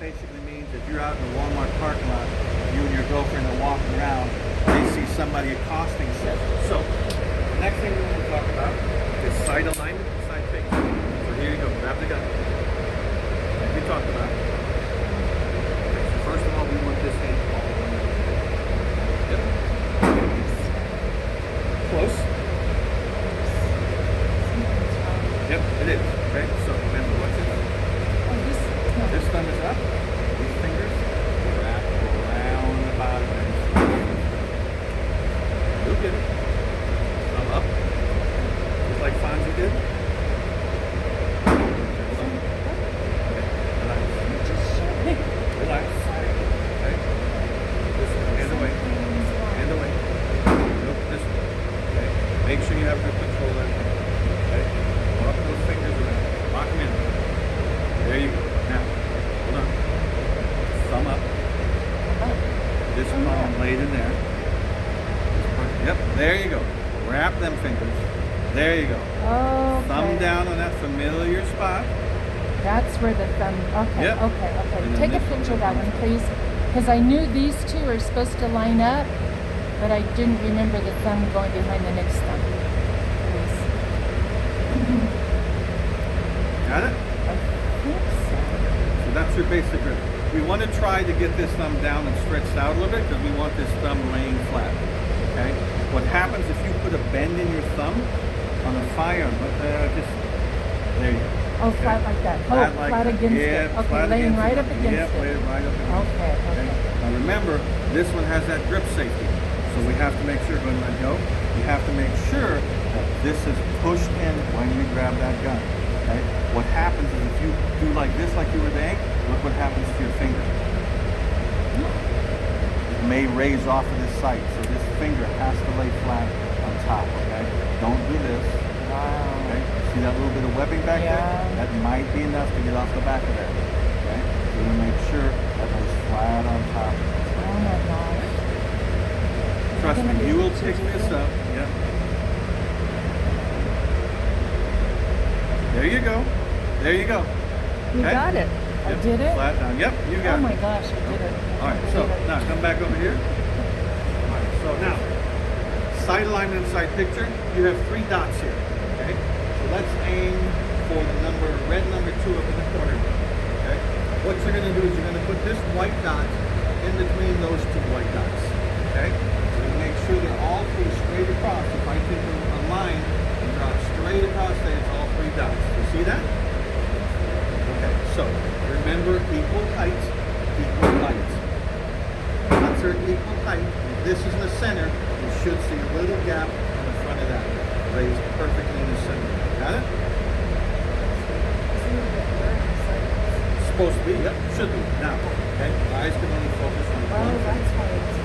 Basically means if you're out in the Walmart parking lot, you and your girlfriend are walking around, they see somebody accosting you. So, the next thing we want to talk about is side alignment and side face. So here you go, grab the gun. Like we talked about. Okay, so first of all, we want this hand all the way up. Yep. Close. Yep, it is. Okay, so remember what's it? This thumb is up. These fingers wrap around the bottom and look at it. Thumb up. Just like Fonzie did. Hold on. Okay. Relax. Relax. Okay. This one. Hand away. Hand away. Nope. This one. Okay. Make sure you have good control of that. Okay. Walk those fingers around. Lock them in. There you go. Now, hold on. Thumb up. This palm laid in there. Yep, there you go. Wrap them fingers. There you go. Okay. Thumb down on that familiar spot. That's where the thumb. Okay, Yep. okay. And then Take a this picture of one. that one, please. Because I knew these two are supposed to line up, but I didn't remember the thumb going behind the next thumb. Please. Got it? I think so. So that's your basic grip. We want to try to get this thumb down and stretched out a little bit because we want this thumb laying flat. Okay? What happens if you put a bend in your thumb on a firearm? Just there you go. Oh, flat like that. Oh, like flat that. against Yeah, it. Okay, flat laying against right it. up against Yep, it. lay it right up against Okay, it. okay. Now remember, this one has that grip safety. So we have to make sure, go ahead and let go. You have to make sure that this is pushed in when you grab that gun. Okay? What happens is if you do like this, like you were saying, look what happens to your finger. It may raise off of this sight, so this finger has to lay flat on top, okay? Don't do this. Wow. Okay? See that little bit of webbing back Yeah. there? That might be enough to get off the back of that. Okay? So you make sure that lays flat on top. Oh my gosh. Trust gonna me, be you will able to pick do this it? up. Yep. There you go. There you go. You Okay? got it. I Yep, did it? Flat down. Yep, you got Oh my it. gosh, I did it. All right, so now come back over here. All right, so now, side alignment and side picture, you have 3 dots here, okay? So let's aim for the number, red number 2 up in the corner, okay? What you're gonna do is you're gonna put this white dot in between those 2 white dots, okay? So you make sure they're all 3 straight across. If I take a line and draw it straight across there, it's all 3 dots. You see that? Okay, so remember equal height, equal height. Dots are equal height. If this is in the center, you should see a little gap in the front of that. Raised perfectly in the center. Got it? It's supposed to be, yep, should be. Now, okay, eyes can only focus on Oh, one thing. that's why it's.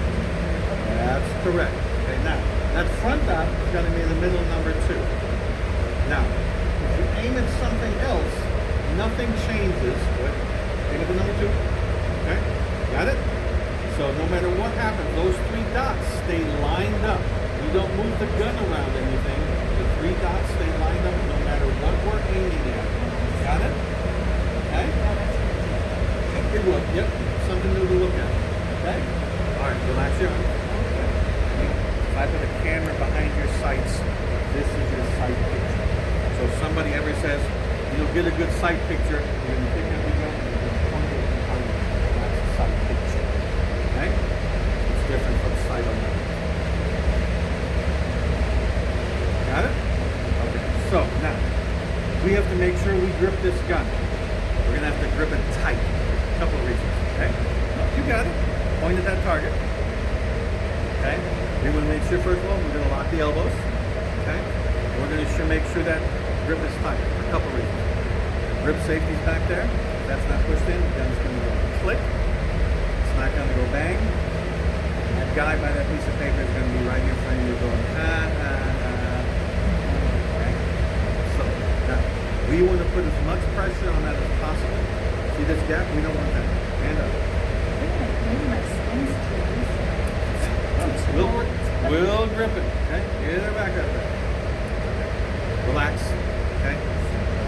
That's correct. Okay, now, that front dot is going to be the middle number 2. Now, if you aim at something else, nothing changes. What? Aim at the number 2. Okay? Got it? So no matter what happens, those 3 dots stay lined up. You don't move the gun around anything. The 3 dots stay lined up no matter what we're aiming at. Got it? Okay? Okay, good look. Yep. Something new to look at. Okay? Alright, relax your arms. Okay. If I put a camera behind your sights, this is your sight picture. So if somebody ever says, you'll get a good sight picture, you're going to pick up the gun and you're going to point it behind you. That's a sight picture. Okay? It's different from sight on that. Got it? Okay. So now, we have to make sure we grip this gun. We're going to have to grip it tight. A couple of reasons. Okay? You got it. Point at that target. Okay? We want to make sure, first of all, we're going to lock the elbows. Okay? We're going to make sure that grip is tight for a couple reasons. Grip safety's back there. If that's not pushed in, the gun's going to go click. It's not going to go bang. And that guy by that piece of paper is going to be right in front of you going, ha, ha, ha. Okay? So, now, we want to put as much pressure on that as possible. See this gap? We don't want that. Hand up. We'll grip it. Okay? Get her back up there. Relax. Okay?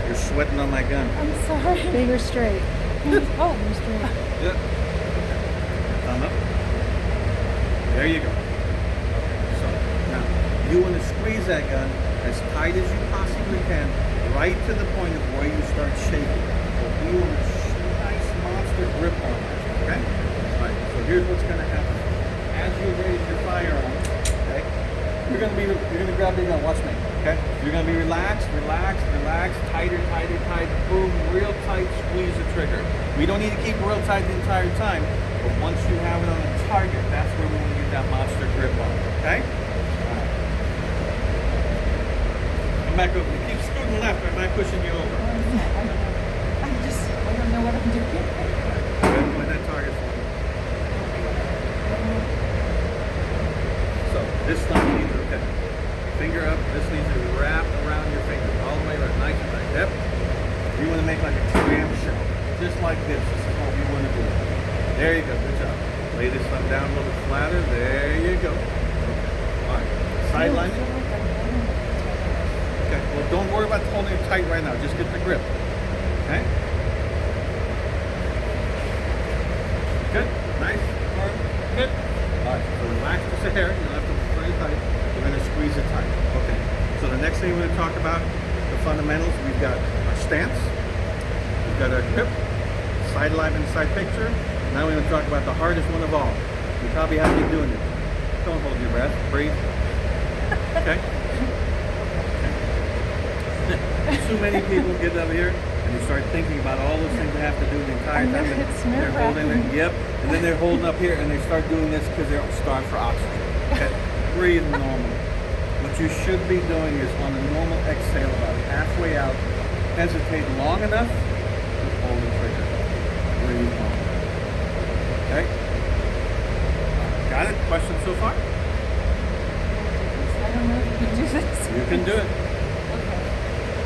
You're sweating on my gun. I'm sorry. Finger straight. Oh, Mr. Yep. Thumb up. There you go. Okay, so now you want to squeeze that gun as tight as you possibly can, right to the point of where you start shaking. So you want a nice monster grip on that. Okay? Alright, so here's what's gonna happen. As you raise your firearm, okay, you're gonna grab your gun, watch me, okay? You're gonna be relaxed, tighter, boom, real tight, squeeze the trigger. We don't need to keep it real tight the entire time, but once you have it on a target, that's where we want to get that monster grip on, okay? Alright. Come back over. Keep scooting left, or am I pushing you over? I don't know what I'm doing. Go ahead and point that target for me. So, this thumb needs to, okay. Finger up, this needs to wrap around your finger, all the way around, nice and tight. Yep. You want to make like a clamshell, just like this. This is what we want to do. There you go, good job. Lay this thumb down a little bit flatter. There you go. Okay. Alright. Sideline it. Okay. Well, don't worry about holding it tight right now. Just get the grip. Okay? Good. Nice. Firm. Good. Alright. So relax just a hair. You don't have to very tight. We're going to squeeze it tight. Okay. So the next thing we're going to talk about, the fundamentals. We've got our stance. We've got our grip. Side alignment, side picture. Now we're going to talk about the hardest one of all. You probably have been doing it. Don't hold your breath. Breathe. Okay? Too many people get up here and they start thinking about all those things they have to do the entire time. And It's they're holding it. nerve-wracking. Yep. And then they're holding up here and they start doing this because they're starved for oxygen. Okay? Breathe normally. What you should be doing is on a normal exhale about halfway out, hesitate long enough to pull the trigger. Breathe normally. Okay? Got it? Questions so far? I don't know if you can do this. You can do it. Okay.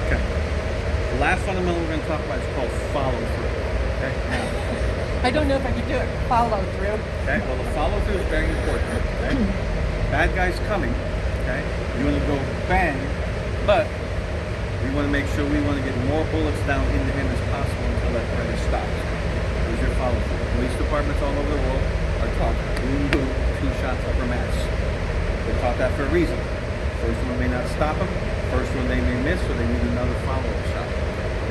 Okay. The last fundamental we're going to talk about is called follow through. Okay? Now, I don't know if I can do it. Follow through. okay? Well, the follow through is very important. Okay? Bad guy's coming. Okay? You want to go bang, but we want to make sure we want to get more bullets down into him as possible until that threat is stopped. Here's your follow through. Police departments all over the world are taught boom, boom, 2 shots upper mass. They're taught that for a reason. First one may not stop them. First one they may miss, so they need another follow-up shot.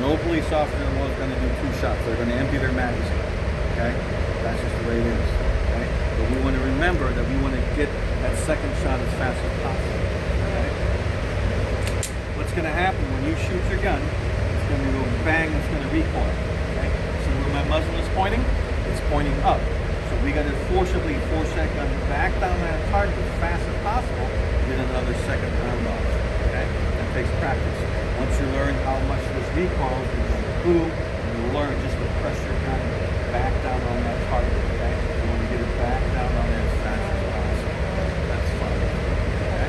No police officer in the world is going to do 2 shots. They're going to empty their magazine. Okay? That's just the way it is. Okay? But we want to remember that we want to get that second shot as fast as possible. Okay? What's going to happen when you shoot your gun? It's going to go bang. It's going to recoil. Okay? See where my muzzle is pointing? It's pointing up. So we got to forcibly force that gun back down that target as fast as possible to get another second round off. Okay? That takes practice. Once you learn how much this recoils, you're going to boom, and you learn just to press your gun back down on that target. Okay? You want to get it back down on there as fast as possible. That's fun. Okay?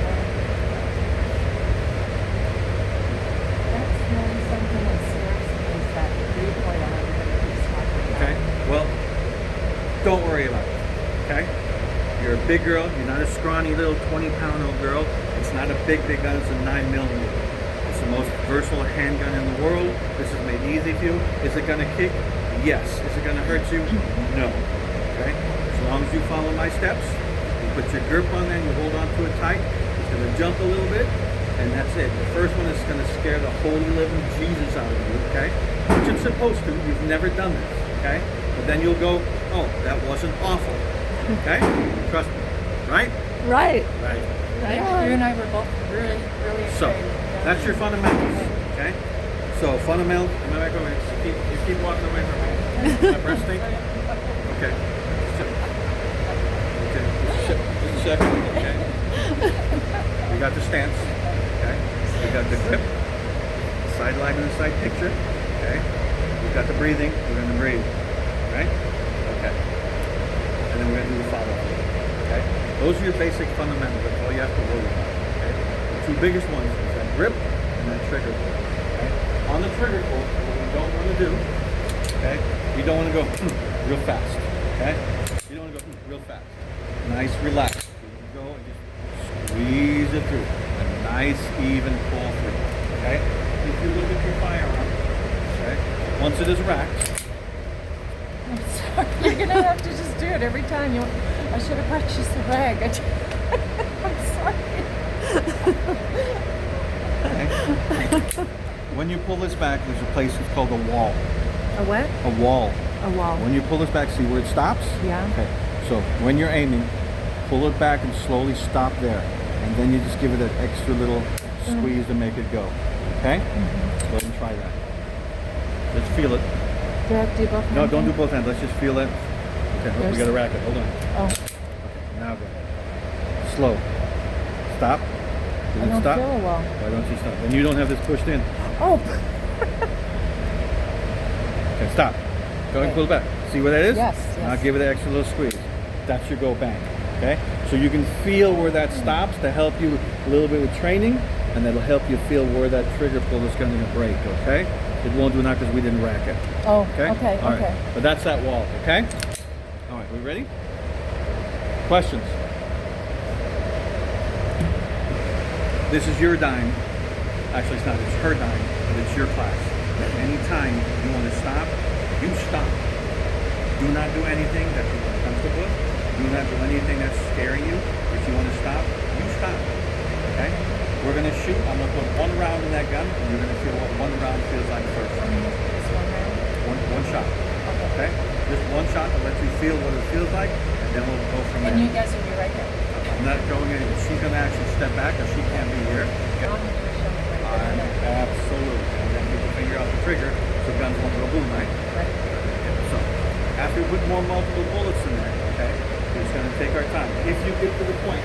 That's really something that scares me is that recoil everybody keeps talking about. Okay? Well, don't worry about it. Okay? You're a big girl. You're not a scrawny little 20-pound-old girl. It's not a big gun. It's a 9mm. It's the most versatile handgun in the world. This is made easy for you. Is it going to kick? Yes. Is it going to hurt you? No. Okay? As long as you follow my steps, you put your grip on there and you hold on to it tight. It's going to jump a little bit, and that's it. The first one is going to scare the holy living Jesus out of you, okay? Which it's supposed to. You've never done this, okay? But then you'll go, oh, that wasn't awful. Okay? Trust me. Right? Right. Right. You and I were both really, really So, afraid. that's your fundamentals. Okay? So, fundamental. Am I back over here? You keep walking away from me. My breast stink? Okay. Okay. Just a second. Okay. We got the stance. Okay. We got the grip. Side alignment and side picture. Okay. We've got the breathing. We're going to breathe. Right? Okay. And then we're going to do the follow-up. Okay? Those are your basic fundamentals. That's all you have to worry about. Okay? The 2 biggest ones is that grip and that trigger pull. Okay? On the trigger pull, what we don't want to do, okay? You don't want to go real fast. Okay? You don't want to go real fast. Nice, relax. You go and just squeeze it through. A nice, even pull through. Okay? If you look at your firearm, okay? Once it is racked, I'm sorry. You're gonna have to just do it every time. I should have brought you some rag. I'm sorry. When you pull this back, there's a place it's called a wall. A what? A wall. A wall. When you pull this back, see where it stops? Yeah. Okay. So when you're aiming, pull it back and slowly stop there. And then you just give it an extra little squeeze to make it go. Okay? Go ahead and try that. Let's feel it. Do I have to do both hands? No, don't do both hands. Let's just feel it. Okay, look, we got a racket. Hold on. Oh. Okay, now go. Slow. Stop. Does I it don't stop? feel a wall. Why don't you stop? And you don't have this pushed in. Oh. Okay, stop. Go ahead and pull it back. See where that is? Yes, Now yes. give it an extra little squeeze. That's your go bang. Okay? So you can feel where that stops to help you a little bit with training, and that'll help you feel where that trigger pull is going to break. Okay? It won't do that because we didn't rack it. Oh. Okay? Okay. All right. Okay. But that's that wall. Okay? All right. We ready? Questions? This is your dime. Actually, it's not. It's her dime, but it's your class. At any time you want to stop, you stop. Do not do anything that you're uncomfortable with. Do not do anything that's scaring you. If you want to stop, you stop. Okay? We're going to shoot. I'm going to put one round in that gun, and you're going to feel what one round feels like first. This one round. One shot. Okay? Just one shot to let you feel what it feels like, and then we'll go from And there. you guys will be right here. I'm not going anywhere. She's going to actually step back, or she can't be here. Okay? I'll have you show me right there. Absolutely. And then you can finger off the trigger, so guns won't go boom, right? Right. So, after we put more multiple bullets in there, okay, it's going to take our time. If you get to the point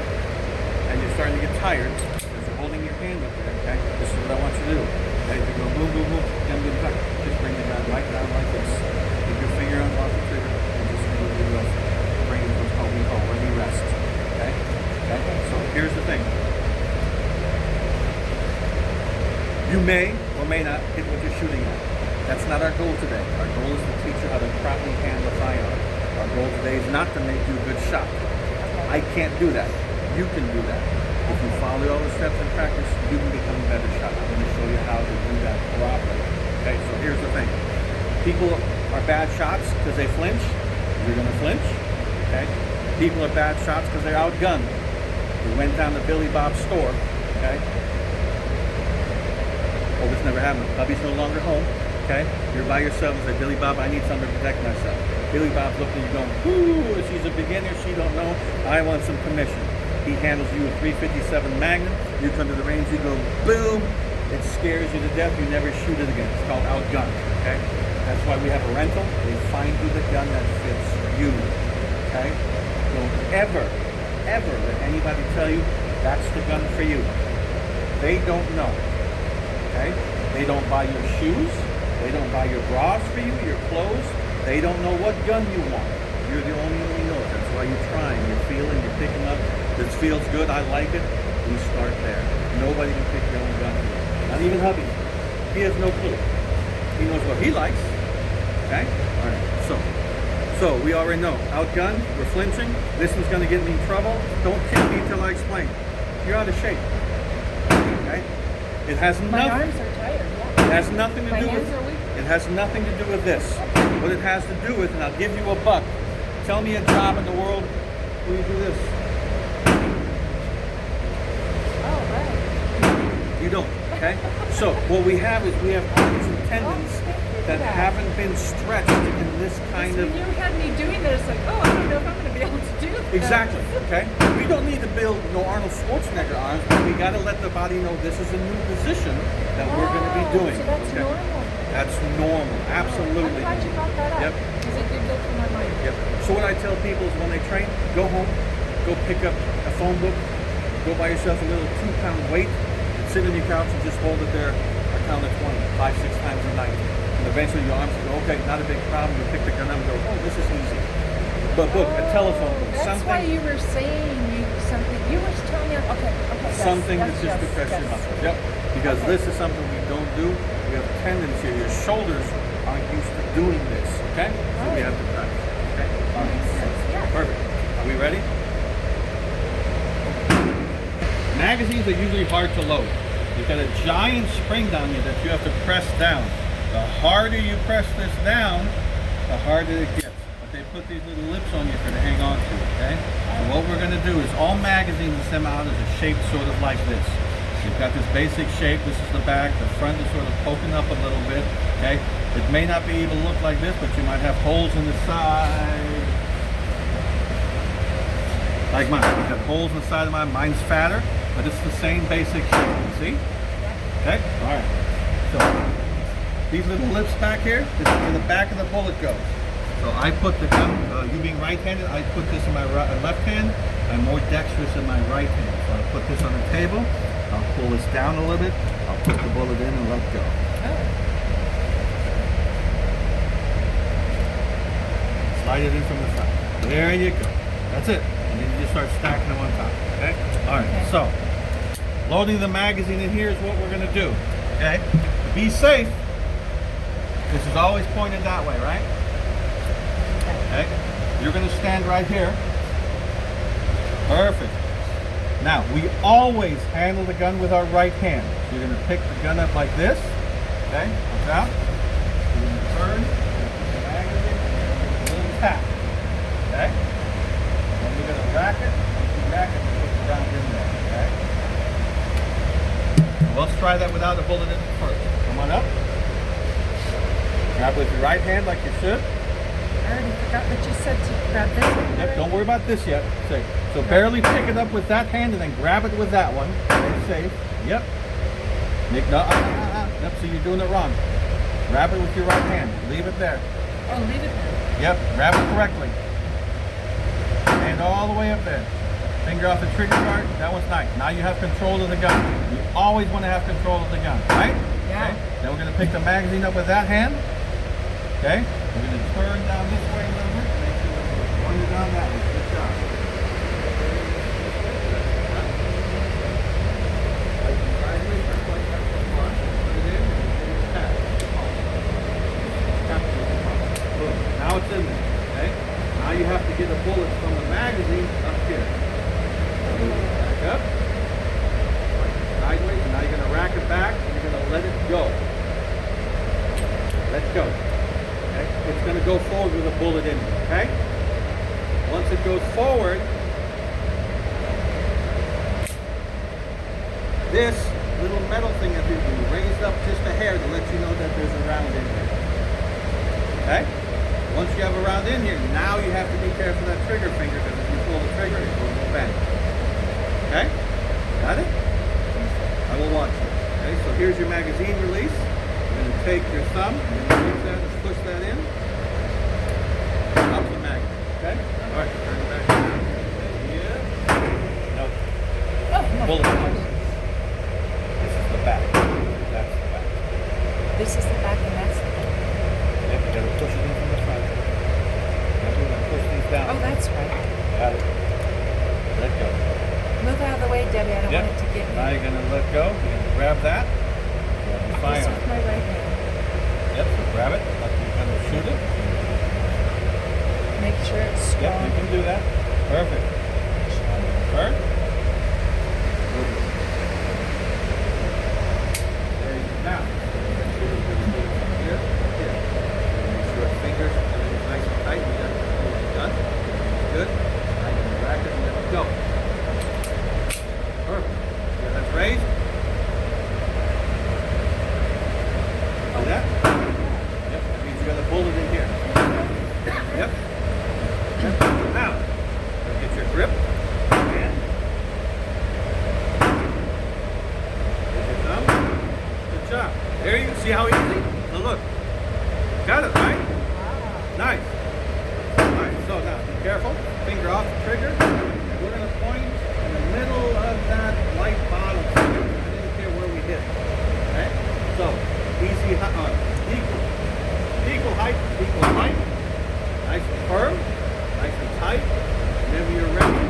and you're starting to get tired, because you're holding your hand up there, okay, this is what I want you to do. Okay, if you go boom, boom, boom, then get tired. Just bring the gun right down like this. Keep your finger on off the trigger and just bring it to what's called we call ready rest. Okay? Okay? So here's the thing. You may or may not hit what you're shooting at. That's not our goal today. Our goal is to teach you how to properly handle a firearm. Our goal today is not to make you a good shot. I can't do that. You can do that. If you follow all the steps in practice, you can become a better shot. I'm going to show you how to do that properly. Okay, so here's the thing. People are bad shots because they flinch. You're going to flinch. Okay? People are bad shots because they're outgunned. We went down to Billy Bob's store. Okay? Oh, this never happened. Hubby's no longer home. Okay? You're by yourself and say, Billy Bob, I need something to protect myself. Billy Bob's looking at you going, ooh, she's a beginner, she don't know. I want some commission. He handles you a 357 Magnum. You come to the range, you go, boom. It scares you to death. You never shoot it again. It's called outgunned. Okay? That's why we have a rental. They find you the gun that fits you. Okay? Don't ever let anybody tell you that's the gun for you. They don't know. Okay? They don't buy your shoes. They don't buy your bras for you, your clothes. They don't know what gun you want. You're the only one who knows. That's why you're trying. You're feeling. You're picking up. This feels good. I like it. We start there. Nobody can pick your own gun. Not even hubby. He has no clue. He knows what he likes. Okay? All right. So we already know. Outgunned. We're flinching. This one's going to get me in trouble. Don't kick me until I explain. You're out of shape. Okay? It has My nothing. arms are tired. It has nothing to My do hands with. are weak. It has nothing to do with this. What it has to do with, and I'll give you a buck. Tell me a job in the world where you do this. Oh, right. You don't. Okay. So what we have is we have arms and tendons that haven't been stretched in this kind of. When you had me doing this, like, oh, I don't know if I'm going to be able to do this. Exactly. Okay. We don't need to build no Arnold Schwarzenegger arms, but we got to let the body know this is a new position that we're going to be doing. So that's okay. normal. That's normal. Absolutely. I'm glad you brought that up. Yep. Because it did go through my mind. Yep. So what I tell people is when they train, go home, go pick up a phone book, go buy yourself a little 2-pound weight, and sit on your couch and just hold it there a count of 20, 5-6 times a night. And eventually your arms will go, okay, not a big problem. You pick the gun up and go, oh, this is easy. But book, a telephone book, That's something. why you were saying something. You were telling me, okay, yes, Something yes, that's just to press your yes. muscles. Yep. Because this is something we don't do. We have tendons here. Your shoulders aren't used to doing this. Okay? So we have to practice. Okay? All right. Makes sense, yeah. Perfect. Are we ready? Magazines are usually hard to load. You've got a giant spring down here that you have to press down. The harder you press this down, the harder it gets. these little lips on you for to hang on to, okay? So what we're gonna do is all magazines stem out as a shape sort of like this. You've got this basic shape, this is the back, the front is sort of poking up a little bit, okay? It may not be able to look like this, but you might have holes in the side. Like mine, I have holes in the side of mine. Mine's fatter, but it's the same basic shape, you see? Okay, all right. So, these little lips back here, this is where the back of the bullet goes. So I put the gun, you being right-handed, I put this in my left hand. I'm more dexterous in my right hand. So I put this on the table, I'll pull this down a little bit, I'll put the bullet in and let go. Slide it in from the side. There you go. That's it. And then you just start stacking them on top. Okay? Alright, Okay. so loading the magazine in here is what we're gonna do. Okay? To be safe, this is always pointed that way, right? Okay? You're gonna stand right here. Perfect. Now, we always handle the gun with our right hand. So you're gonna pick the gun up like this. Okay? Watch out. You're gonna turn, put the magazine, a little tap. Okay? And you're gonna rack it. Once you rack it, put the round in there. Okay? Well, let's try that without a bullet in it first. Come on up. Grab with your right hand like you should. I already forgot what you said to grab this one. Yep, don't worry about this yet. So barely pick it up with that hand and then grab it with that one. Stay safe. Yep. Yep, so you're doing it wrong. Grab it with your right hand. Leave it there. Oh, leave it there. Yep, grab it correctly. Hand all the way up there. Finger off the trigger guard. That one's nice. Now you have control of the gun. You always want to have control of the gun, right? Yeah. Okay. Then we're going to pick the magazine up with that hand. Okay. We're going to turn down this way a little bit. Make sure we're pointing down that way. Good job. Now it's in there, okay? Now you have to get a bullet from the magazine up here. Back up. Sideways, and now you're going to rack it back, and you're going to let it go. Let go. Okay? It's going to go forward with a bullet in it, okay? Once it goes forward, this little metal thing that you raised up just a hair to let you know that there's a round in here. Okay? Once you have a round in here, now you have to be careful of that trigger finger, because if you pull the trigger, it will go bang. Okay? Got it? I will watch it. Okay, so here's your magazine release. You're going to take your thumb, and use that and push that in. Up the magazine. Okay? Alright, turn it back down. Yeah. No. Oh, Bullet holes. This is the back. That's the back. this is the back and that's the back. Yep, you gotta push it in from the front. Now we're gonna push these down. Oh, that's right. Got it. Let go. Move out of the way, Debbie. I don't Yep. want it to get Now me. you're gonna let go. You're gonna grab that. Grab your This firearm. with my right hand. Yep, so grab it like you're gonna shoot it. Make sure it's Yep, strong. you can do that. Perfect. Turn. There you go. Now, here, here. Make sure your fingers are nice and tight. You got it done. Good. Now you can rack it and let it go. Perfect. Yeah, that's raised. See that? Yep, that means you got a bullet in here. Yep. Now, get your grip. And there's your thumb. Good job. There you go. See how easy? Now look. Got it, right? Nice. Alright, so now be careful. Finger off the trigger. We're going to point in the middle of that light bottom finger. I didn't care where we hit. Okay? So, easy, equal height, equal height. Nice and firm. Nice and tight. Whenever you're ready,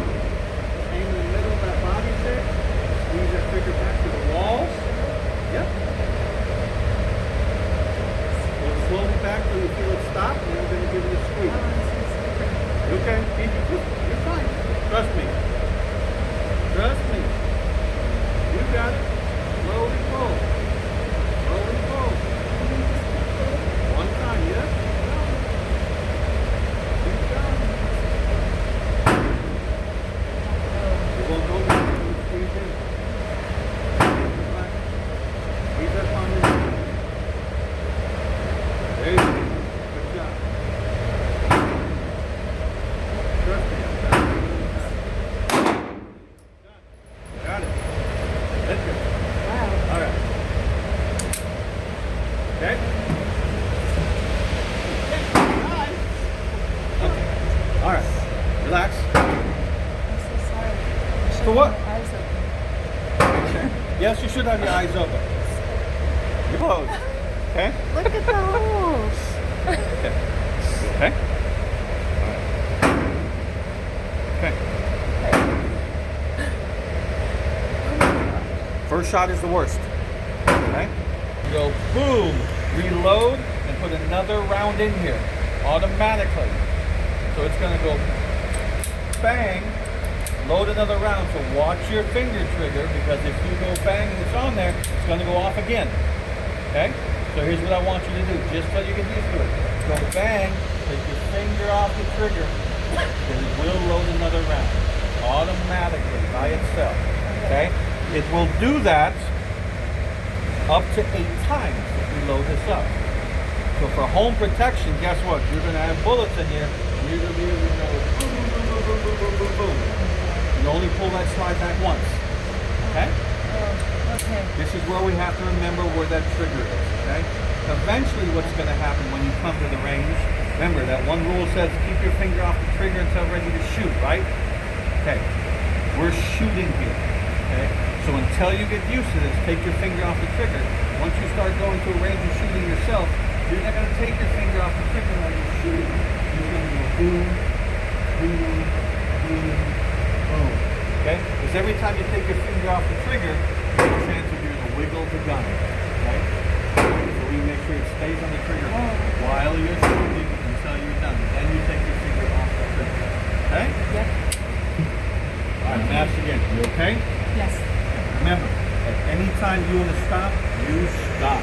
aim in the middle of that body there. Squeeze that trigger back to the walls. Yep. Go slowly back till you feel it stop, and then we're going to give it a squeeze. Okay, keep it pushing. You're fine. Trust me. Trust me. You got it. Slowly pull. Slowly pull. One time, yeah? Keep going. for what? Eyes open. Yes, you should have your eyes open. You're closed. Okay? Look at the holes. Okay. Okay? Okay. First shot is the worst. Okay? Go boom, reload, and put another round in here automatically. So it's going to go bang, load another round. So watch your finger trigger, because if you go bang and it's on there, it's going to go off again. Okay? So here's what I want you to do, just so you get used to it. Go bang, take your finger off the trigger, then it will load another round automatically by itself. Okay? It will do that up to 8 times if we load this up. So for home protection, guess what? You're going to have bullets in here. You're going to be able to go boom, boom, boom, boom, boom, boom, boom, boom, boom. You only pull that slide back once. Okay? Oh, okay. This is where we have to remember where that trigger is. Okay? Eventually, what's going to happen when you come to the range? Remember that one rule says keep your finger off the trigger until ready to shoot, right? Okay. We're shooting here. Okay? So until you get used to this, take your finger off the trigger. Once you start going to a range and shooting yourself, you're not going to take your finger off the trigger while you're shooting. You're going to go boom, boom, boom, boom. Okay? Because every time you take your finger off the trigger, there's a chance of you to wiggle the gun. Okay? So we make sure it stays on the trigger while you're shooting until you're done. Then you take your finger off the trigger. Okay? Yep. All right, mash again. You okay? Yes. Remember, at any time you want to stop, you stop.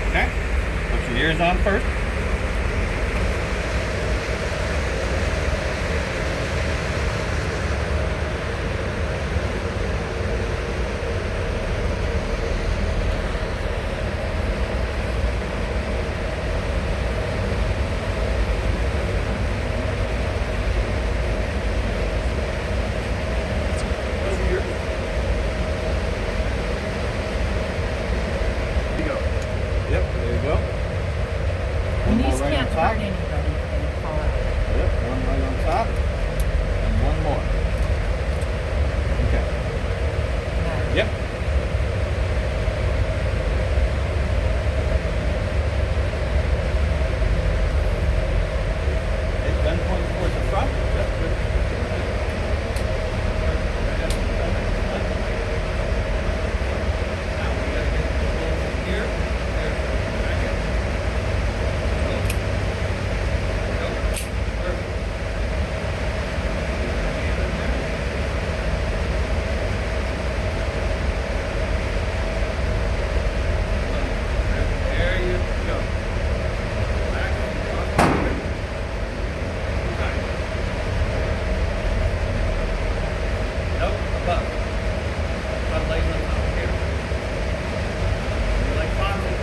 Okay? Put your ears on first. Yep, there you go. And One more these right can't on top. hurt anybody if they fall out. Yep, one right on top. And one more. Okay. Yep. Okay, gun pointing towards the front. Yep, good. Now we gotta get the bull from here. There's the bracket. Go. Perfect. There you go. Back up. Tight. Nope, above. Front leg on top here. You're like Fonzie.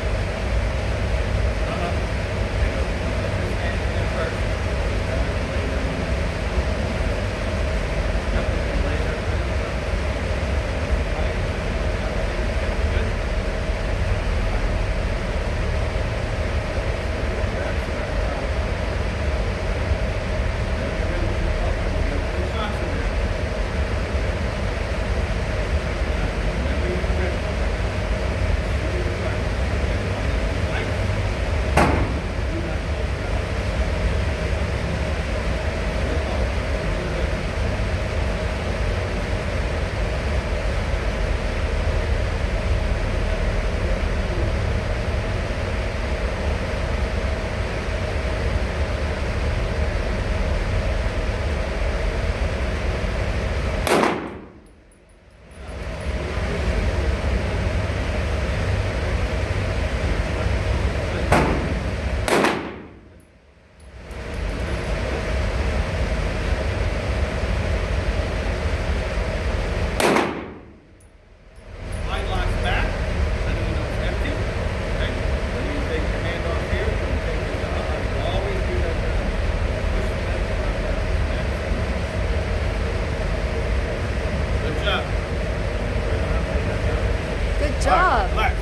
Come up. There you go. Put this hand in first. Lay down. Yep, lay there. Right. Good. Slide locks back, then you know it's empty. Okay? Then you take your hand off here and take this out. I will always do that. Push that back. Good job. Good All job. right, relax.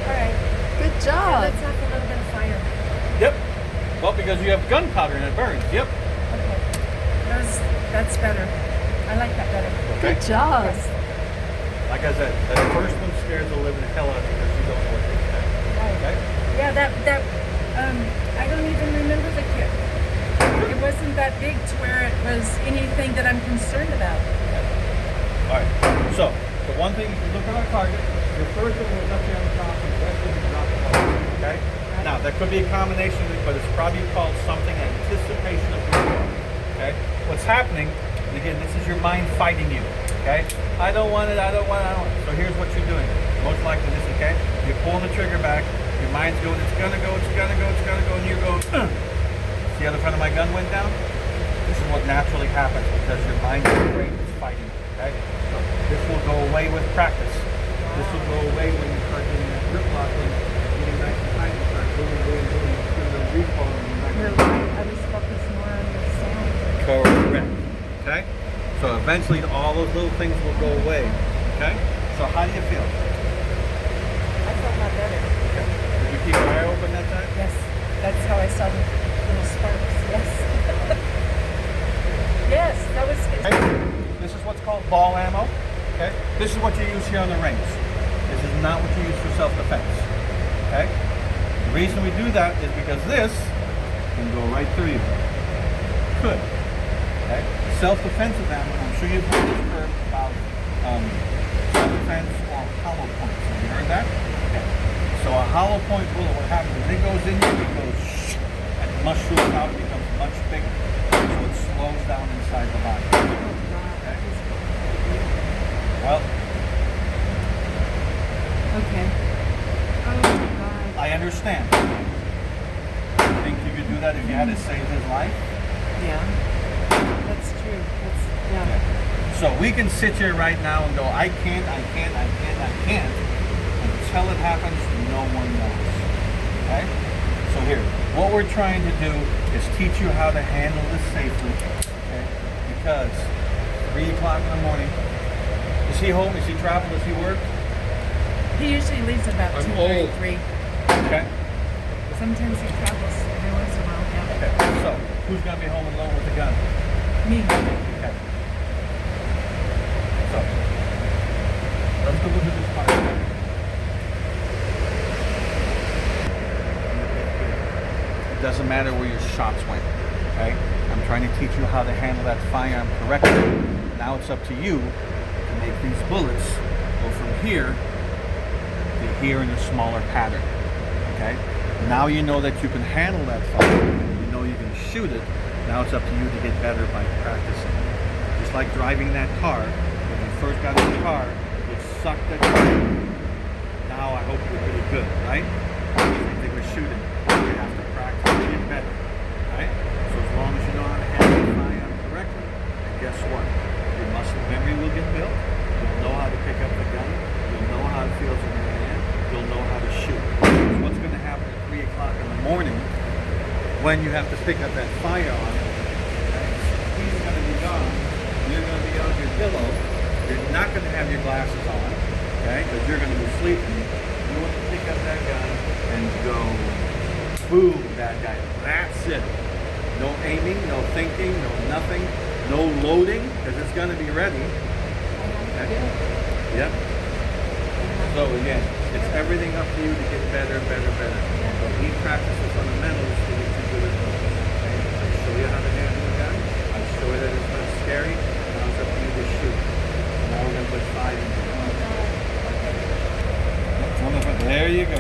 All right. Good job. Let's have a little bit of fire. Yep. Well, because you have gunpowder and it burns. Yep. Okay. That's better. I like that better. Okay? Good job. Yes. Like I said, that first one scares the living hell out of you because you don't know what to expect. Okay? Yeah, that I don't even remember the kick. It wasn't that big to where it was anything that I'm concerned about. All right. So the one thing you can look at our target. Your first one was up here on the top, and the rest of it dropped below. Okay. Now that could be a combination of it, but it's probably called something anticipation of recoil. Okay. What's happening? And again, this is your mind fighting you. Okay. I don't want it. I don't want it. I don't want it. So here's what you're doing. Most likely this. Okay. You're pulling the trigger back. Your mind's going. It's gonna go. It's gonna go. It's gonna go. And you're going. See how the front of my gun went down? This is what naturally happens because your mind and brain is fighting. Okay. So this will go away with practice. This will go away when you start getting that grip lock in, getting nice and tight, and start boom, boom, boom, through the recoil. You're right. I was focused more on the sound. Correct. Okay? So eventually all those little things will go away. Okay? So how do you feel? I felt a lot better. Okay. Did you keep your eye open that time? Yes. That's how I saw the little sparks. Yes. Yes, that was good. Okay? This is what's called ball ammo. Okay? This is what you use here on the range. This is not what you use for self-defense. Okay? The reason we do that is because this can go right through you. Could. Okay? Self-defensive ammo, I'm sure you've heard this term about self-defense or hollow points. Have you heard that? Okay. So a hollow point bullet, what happens when it goes in here, it goes shh, and mushrooms out, it becomes much bigger. So it slows down inside the body. Okay? Well, Okay. Oh God. I understand. You think you could do that if you had to save his life? Yeah. That's true. That's yeah. So we can sit here right now and go, I can't. Until it happens, no one knows. Okay? So here, what we're trying to do is teach you how to handle this safely. Okay? Because 3 o'clock in the morning, is he home? Is he travel? Does he work? He usually leaves about I'm 2:33. Okay. Sometimes he travels every once in a while. Yeah. Okay. So who's gonna be home alone with the gun? Me. Okay. So let's go look at this part. It doesn't matter where your shots went. Okay? I'm trying to teach you how to handle that firearm correctly. Now it's up to you to make these bullets go from here to here in a smaller pattern. Okay? Now you know that you can handle that fire. You know you can shoot it. Now it's up to you to get better by practicing. Just like driving that car. When you first got in the car, you sucked at driving. Now I hope you're really good, right? Same thing with shooting. You have to practice to get better, right? So as long as you know how to handle the firearm correctly, then guess what? Your muscle memory will get built. You'll know how to pick up the gun. You'll know how it feels in your hand. You'll know how to shoot. So what's going to happen at 3 o'clock in the morning when you have to pick up that firearm? Okay? He's going to be gone. You're going to be on your pillow. You're not going to have your glasses on, okay? Because you're going to be sleeping. You want to pick up that gun and go boom that guy. That's it. No aiming, no thinking, no nothing, no loading, because it's going to be ready. Okay? Yep. So again, it's everything up to you to get better, better, better. So he practices fundamentals to get you good at those. Okay? I show you how to handle the gun. I show you that it's not scary. Now it's up to you to shoot. Now we're going to put 5 in there. Wonderful. There you go.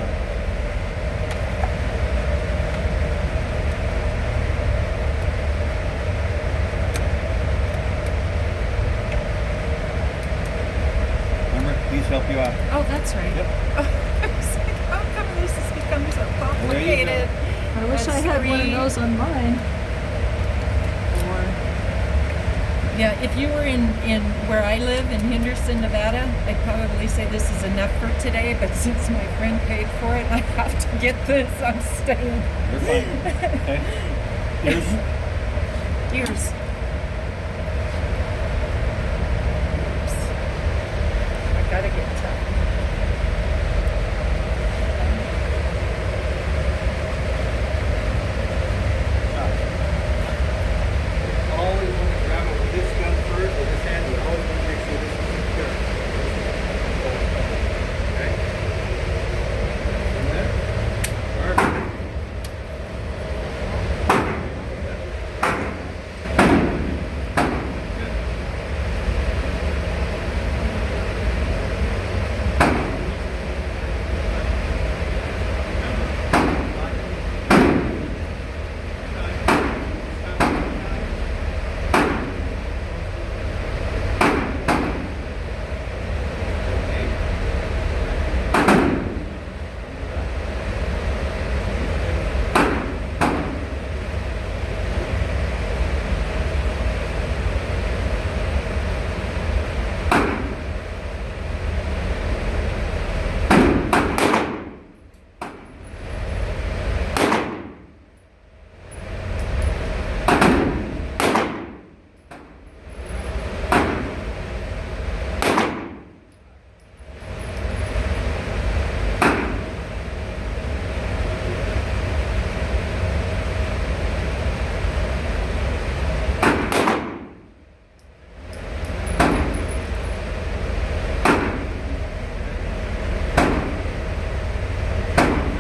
Remember, these help you out. Oh, that's right. Yep. I was like, how come this has become so There you go. complicated? I wish I That's had one of 3. those on mine. Yeah, if you were in where I live in Henderson, Nevada, I'd probably say this is enough for today, but since my friend paid for it, I have to get this. I'm staying. You're fine. Okay. Here's Ears.